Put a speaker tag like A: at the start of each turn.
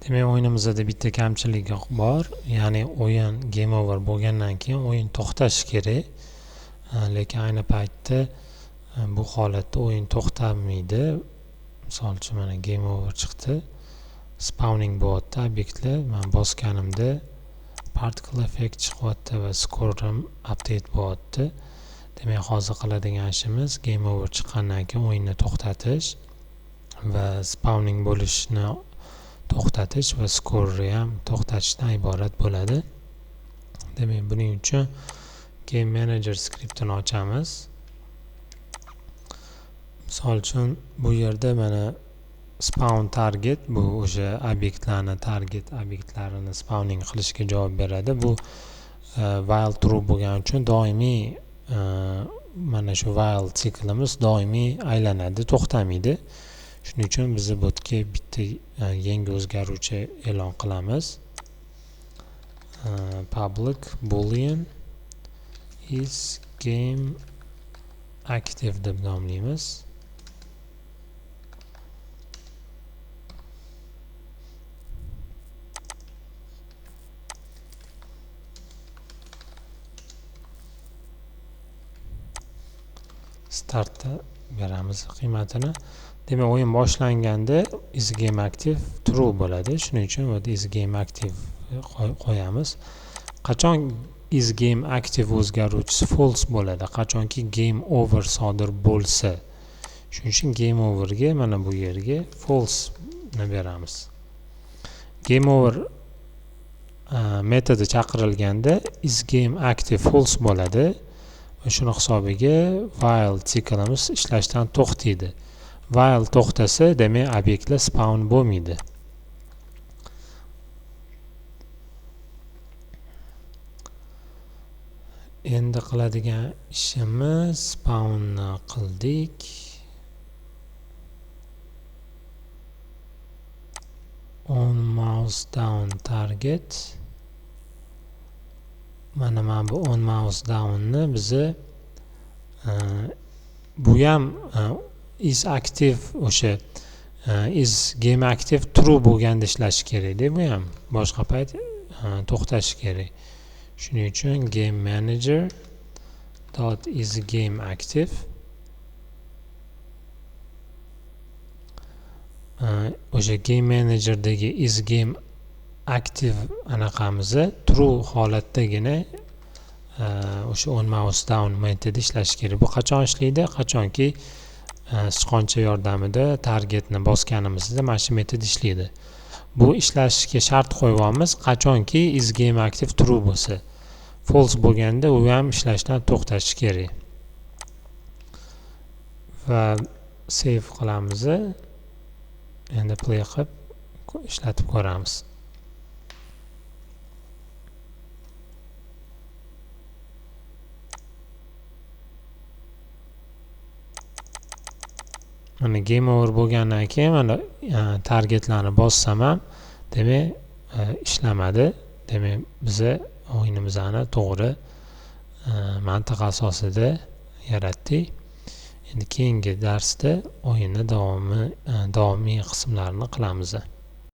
A: Demak, o'yinimizda bitta kamchilik bor, ya'ni o'yin game over bo'lgandan keyin o'yin to'xtashi kerak. Lekin ayni paytda bu holatda o'yin to'xtamaydi. Misol uchun mana game over chiqdi. Spawning bo'lyapti obyektlar. Men bosganimda particle effect chiqyapti va score ham update bo'lyapti. Demak, hozir qiladigan ishimiz game over chiqqandan keyin o'yinni to'xtatish va spawning bo'lishni to'xtatish va score ham to'xtatishdan iborat bo'ladi. Demak, buning uchun game manager skriptini ochamiz. Misol uchun bu yerda mana spawn target, bu o'sha obyektlarni target obyektlarini spawning qilishga javob beradi. Bu while true bo'lgani uchun doimiy mana shu while siklimiz doimiy aylanadi, to'xtamaydi. Shuning uchun biz bu yerga bitta yangi o'zgaruvchi e'lon qilamiz. Public boolean is game active deb nomlaymiz. Startda beramiz qiymatini. Demak, o'yin boshlanganda is game active true bo'ladi. Shuning uchun bu is game active qo'yamiz. Qachon is game active o'zgaruvchisi false bo'ladi? Qachonki game over sodir bo'lsa. Shuning uchun game overga mana bu yerga false ni beramiz. Game over metodi chaqirilganda is game active false bo'ladi. Va shuni hisobiga while siklimiz ishlashdan to'xtaydi. While to'xtasa, demak obyektlar spawn bo'lmaydi. Endi qiladigan ishimiz spawnni qildik. On mouse down target. Mana bu on mouse downni bizi bu ham is active o'sha is game active true bo'lganda ishlashi kerak-da, bu ham boshqa payt to'xtashi kerak. Shuning uchun game manager dot is game active o'sha game managerdagi is game active anaqamizni true holatdagina o'sha on mouse down metodi ishlashi kerak. Bu qachon ishlaydi? Qachonki sichqoncha yordamida targetni bosganimizda mana shu metod ishlaydi. Bu ishlashiga shart qo'yganmiz, qachonki is game active true bo'lsa. False bo'lganda u ham ishlashdan to'xtashi kerak. Va save qilamiz. Endi play qilib ishlatib ko'ramiz. Mana game over bo'lgandan keyin mana targetlarni bossam ham demak ishlamadi. Demak, biz o'yinimizni to'g'ri mantiq asosida yaratdik. Endi keyingi darsda o'yinning davomiy qismlarini qilamiz.